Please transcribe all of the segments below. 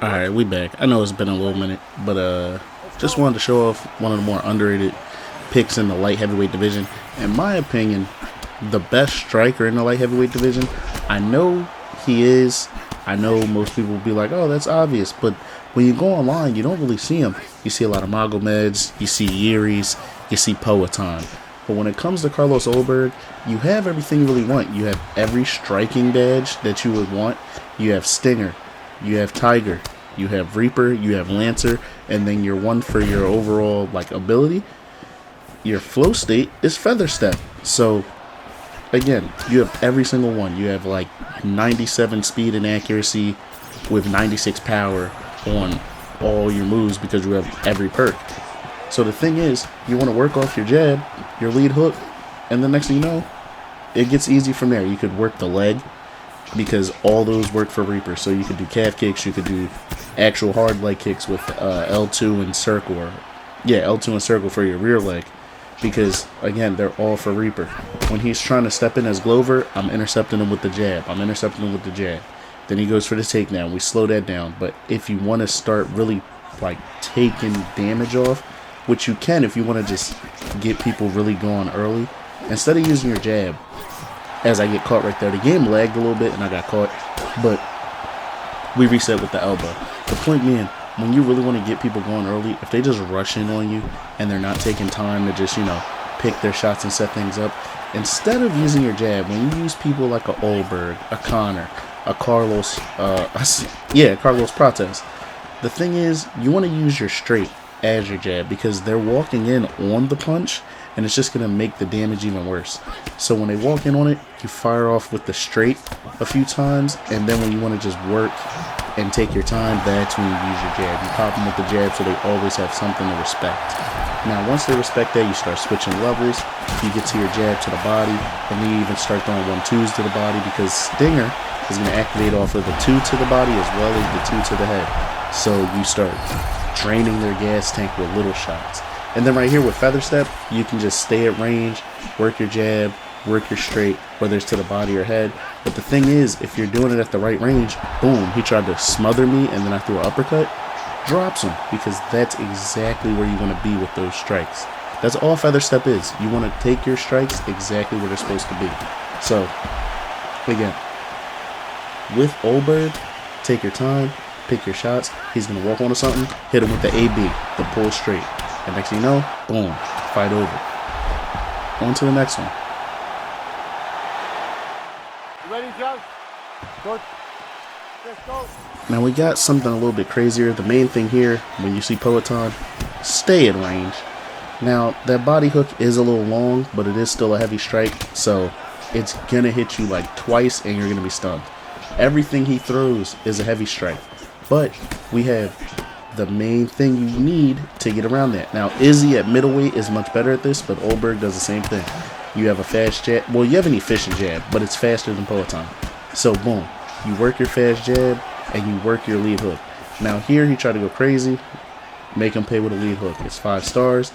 Alright, we back. I know it's been a little minute, but just wanted to show off one of the more underrated picks in the light heavyweight division. In my opinion, the best striker in the light heavyweight division. I know he is. I know most people will be like, oh, that's obvious. But when you go online, you don't really see him. You see a lot of Magomeds, you see Yuri's, you see Poatan. But when it comes to Carlos Ulberg, you have everything you really want. You have every striking badge that you would want. You have Stinger, you have Tiger, you have Reaper, you have Lancer, and then your one for your overall like ability. Your flow state is Feather Step. So again, you have every single one. You have like 97 speed and accuracy with 96 power on all your moves because you have every perk. So the thing is, you want to work off your jab, your lead hook, and the next thing you know, it gets easy from there. You could work the leg because all those work for Reaper. So you could do calf kicks, you could do actual hard leg kicks with L2 and circle, or yeah, L2 and circle for your rear leg. Because again, they're all for Reaper. When he's trying to step in as Glover, I'm intercepting him with the jab. Then he goes for the takedown. We slow that down. But if you want to start really like taking damage off, which you can if you want to just get people really going early, instead of using your jab, as I get caught right there, the game lagged a little bit and I got caught, but we reset with the elbow. The point being, when you really want to get people going early, if they just rush in on you and they're not taking time to just, pick their shots and set things up, instead of using your jab, when you use people like a Ulberg, a Connor, a Carlos, Carlos Prates, the thing is, you want to use your straight as your jab because they're walking in on the punch and it's just going to make the damage even worse. So when they walk in on it, you fire off with the straight a few times, and then when you want to just work and take your time, that's when you use your jab. You pop them with the jab so they always have something to respect. Now once they respect that, you start switching levels. You get to your jab to the body, and then you even start throwing 1-2s to the body because Stinger is going to activate off of the 2 to the body as well as the 2 to the head. So you start draining their gas tank with little shots. And then right here with Feather Step, you can just stay at range, work your jab, work your straight, whether it's to the body or head. But the thing is, if you're doing it at the right range, boom, he tried to smother me and then I threw an uppercut, drops him, because that's exactly where you want to be with those strikes. That's all Feather Step is. You want to take your strikes exactly where they're supposed to be. So, again, with Ulberg, take your time, pick your shots. He's going to walk onto something, hit him with the AB, the pull straight. And next thing you know, boom, fight over. On to the next one. You ready, Joe? Good. Let's go. Now we got something a little bit crazier. The main thing here, when you see Poatan, stay at range. Now, that body hook is a little long, but it is still a heavy strike, so it's going to hit you like twice and you're going to be stunned. Everything he throws is a heavy strike, but we have the main thing you need to get around that. Now, Izzy at middleweight is much better at this, but Ulberg does the same thing. You have a fast jab. Well, you have an efficient jab, but it's faster than Poatan. So, boom, you work your fast jab and you work your lead hook. Now, here he tried to go crazy, make him pay with a lead hook. It's 5 stars.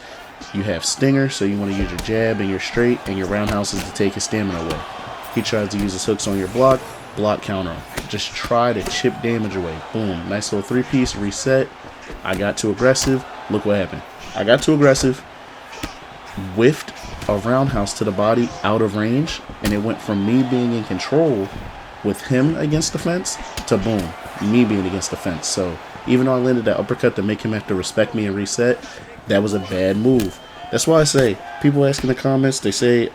You have Stinger, so you want to use your jab and your straight and your roundhouses to take his stamina away. He tries to use his hooks on your block counter him. Just try to chip damage away. Boom, nice little 3-piece, reset. I got too aggressive. Look what happened. I got too aggressive, whiffed a roundhouse to the body out of range, and it went from me being in control with him against the fence to boom, me being against the fence. So even though I landed that uppercut to make him have to respect me and reset, that was a bad move. That's why I say, people ask in the comments, they say,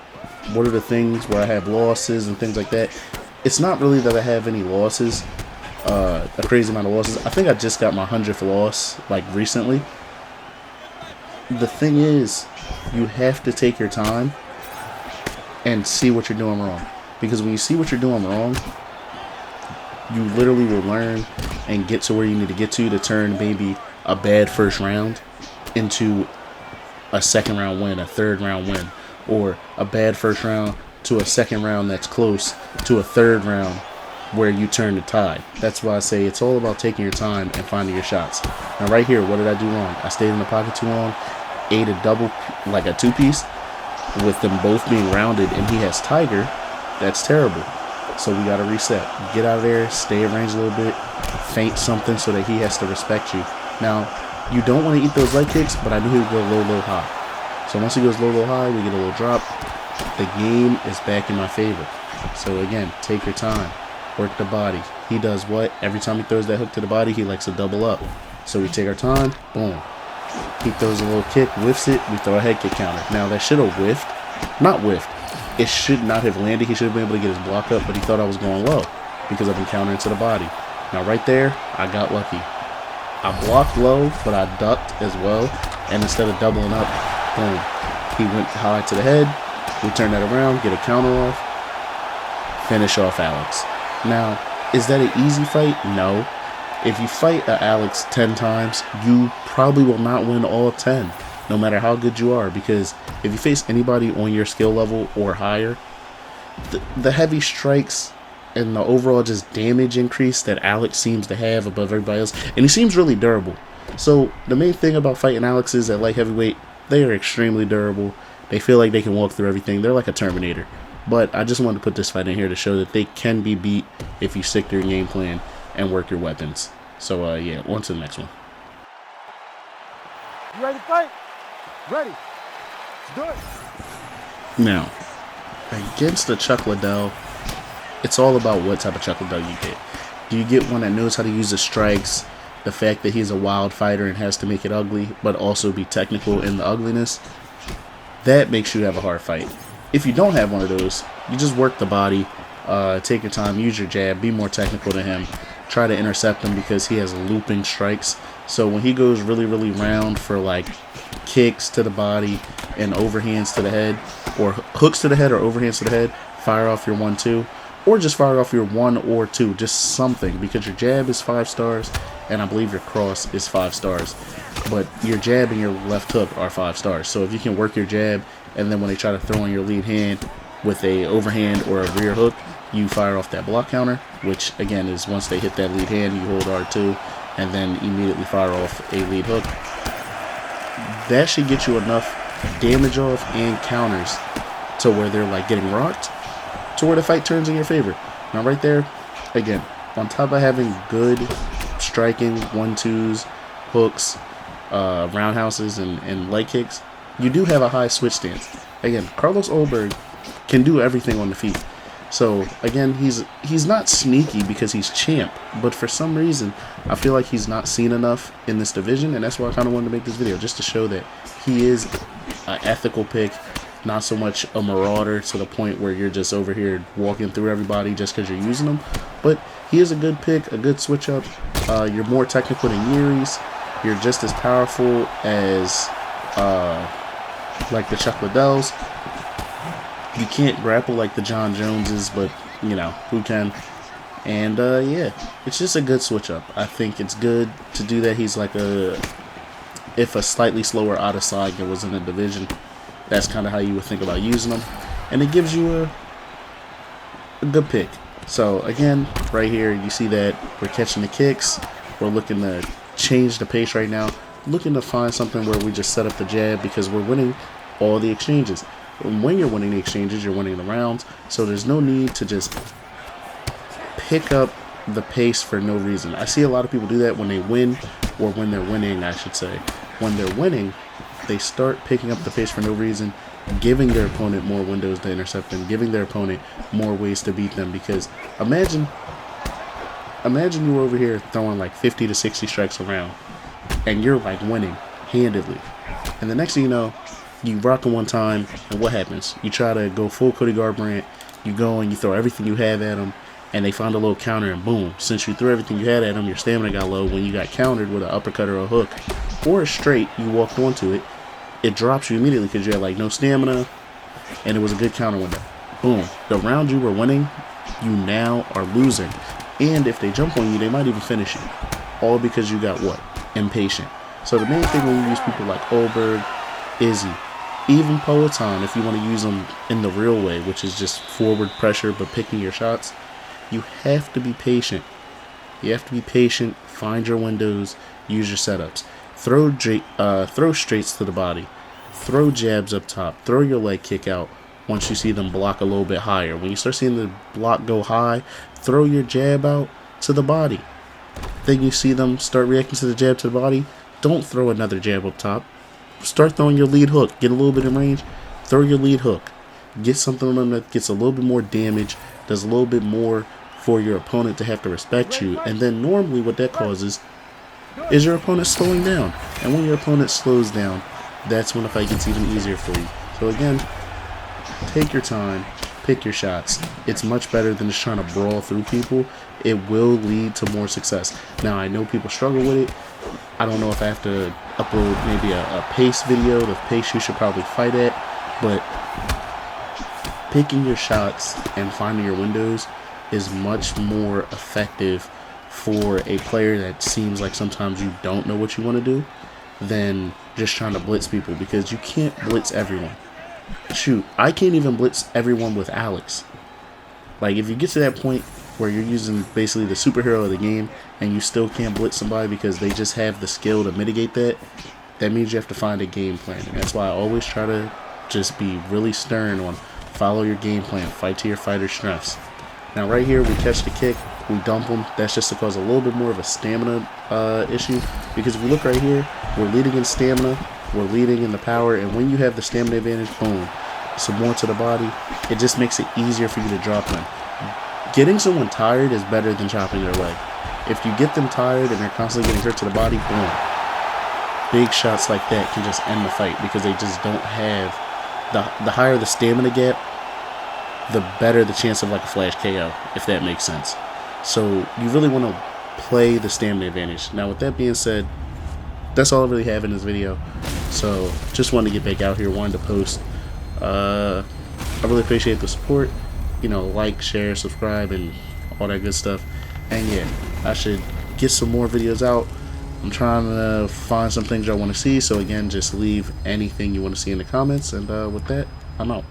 what are the things where I have losses and things like that? It's not really that I have any losses. A crazy amount of losses. I think I just got my 100th loss like recently. The thing is, you have to take your time and see what you're doing wrong, because when you see what you're doing wrong, you literally will learn and get to where you need to get to turn maybe a bad first round into a second round win, a third round win, or a bad first round to a second round that's close to a third round where you turn the tide. That's why I say it's all about taking your time and finding your shots. Now right here, what did I do wrong? I stayed in the pocket too long, ate a double, like a 2-piece, with them both being rounded, and he has Tiger. That's terrible. So we got to reset. Get out of there, stay at range a little bit, feint something so that he has to respect you. Now, you don't want to eat those leg kicks, but I knew he would go low, low, high. So once he goes low, low, high, we get a little drop. The game is back in my favor. So again, take your time. Work the body. He does what? Every time he throws that hook to the body, he likes to double up. So we take our time. Boom. He throws a little kick, whiffs it. We throw a head kick counter. Now that should have whiffed. Not whiffed. It should not have landed. He should have been able to get his block up, but he thought I was going low because I've been countering to the body. Now right there, I got lucky. I blocked low, but I ducked as well. And instead of doubling up, boom. He went high to the head. We turn that around, get a counter off, finish off Alex. Now, is that an easy fight? No. If you fight Alex 10 times, you probably will not win all 10, no matter how good you are. Because if you face anybody on your skill level or higher, the heavy strikes and the overall just damage increase that Alex seems to have above everybody else, and he seems really durable. So the main thing about fighting Alex is at light heavyweight, they are extremely durable. They feel like they can walk through everything. They're like a Terminator. But I just wanted to put this fight in here to show that they can be beat if you stick to your game plan and work your weapons. So, yeah, on to the next one. You ready to fight? Ready. Let's do it. Now, against the Chuck Liddell, it's all about what type of Chuck Liddell you get. Do you get one that knows how to use the strikes, the fact that he's a wild fighter and has to make it ugly, but also be technical in the ugliness? That makes you have a hard fight. If you don't have one of those, you just work the body, take your time, use your jab, be more technical than him, try to intercept him because he has looping strikes. So when he goes really, really round for like kicks to the body and overhands to the head, or hooks to the head or overhands to the head, fire off your 1-2, or just fire off your 1 or 2, just something, because your jab is 5 stars and I believe your cross is 5 stars. But your jab and your left hook are 5 stars. So if you can work your jab, and then when they try to throw in your lead hand with a overhand or a rear hook, you fire off that block counter, which again is once they hit that lead hand, you hold R2, and then immediately fire off a lead hook. That should get you enough damage off and counters to where they're like getting rocked, to where the fight turns in your favor. Now right there, again, on top of having good striking, 1-2s, hooks, roundhouses, and leg kicks, you do have a high switch stance. Again, Carlos Ulberg can do everything on the feet. So again, he's not sneaky because he's champ, but for some reason, I feel like he's not seen enough in this division, and that's why I kind of wanted to make this video, just to show that he is an ethical pick, not so much a marauder to the point where you're just over here walking through everybody just because you're using them. But he is a good pick, a good switch up. You're more technical than Yuri's. You're just as powerful as like the Chuck Liddells. You can't grapple like the John Joneses, but you know, who can? And yeah, it's just a good switch up. I think it's good to do that. He's like if a slightly slower Adesanya was in the division, that's kind of how you would think about using them, and it gives you a good pick. So again, right here you see that we're catching the kicks. We're looking to change the pace right now, looking to find something where we just set up the jab, because we're winning all the exchanges. When you're winning the exchanges, you're winning the rounds, so there's no need to just pick up the pace for no reason. I see a lot of people do that when they win, or when they're winning, I should say. When they're winning, they start picking up the pace for no reason, giving their opponent more windows to intercept them, giving their opponent more ways to beat them. Because imagine you over here throwing like 50 to 60 strikes around, and you're like winning handedly, and the next thing you know, you rock them one time, and what happens? You try to go full Cody Garbrandt, you go and you throw everything you have at them, and they find a little counter, and boom, since you threw everything you had at them, your stamina got low. When you got countered with an uppercut or a hook or a straight, you walked onto it, it drops you immediately because you had like no stamina, and it was a good counter window. Boom, the round you were winning, you now are losing. And if they jump on you, they might even finish you, all because you got what? Impatient. So the main thing when you use people like Ulberg, Izzy, even Poetan, if you want to use them in the real way, which is just forward pressure but picking your shots, you have to be patient. You have to be patient, find your windows, use your setups. Throw straights to the body. Throw jabs up top. Throw your leg kick out once you see them block a little bit higher. When you start seeing the block go high, throw your jab out to the body. Then you see them start reacting to the jab to the body. Don't throw another jab up top. Start throwing your lead hook. Get a little bit in range. Throw your lead hook. Get something on them that gets a little bit more damage, does a little bit more for your opponent to have to respect you. And then normally what that causes is your opponent slowing down. And when your opponent slows down, that's when the fight gets even easier for you. So again, take your time, pick your shots. It's much better than just trying to brawl through people. It will lead to more success. Now, I know people struggle with it. I don't know if I have to upload maybe a pace video, the pace you should probably fight at, but picking your shots and finding your windows is much more effective for a player that seems like sometimes you don't know what you want to do than just trying to blitz people, because you can't blitz everyone. Shoot, I can't even blitz everyone with Alex. Like, if you get to that point where you're using basically the superhero of the game and you still can't blitz somebody because they just have the skill to mitigate that, that means you have to find a game plan. And that's why I always try to just be really stern on follow your game plan, fight to your fighter's strengths. Now right here, we catch the kick, we dump him. That's just to cause a little bit more of a stamina issue, because if you look right here, we're leading in stamina, we're leading in the power, and when you have the stamina advantage, boom, some more to the body, it just makes it easier for you to drop them. Getting someone tired is better than chopping their leg. If you get them tired and they're constantly getting hurt to the body, boom, big shots like that can just end the fight, because they just don't have the higher the stamina gap, the better the chance of like a flash KO, if that makes sense. So you really want to play the stamina advantage. Now with that being said, that's all I really have in this video. So just wanted to get back out here, wanted to post. I really appreciate the support. You know, like, share, subscribe, and all that good stuff. And yeah, I should get some more videos out. I'm trying to find some things I want to see. So again, just leave anything you want to see in the comments. And with that, I'm out.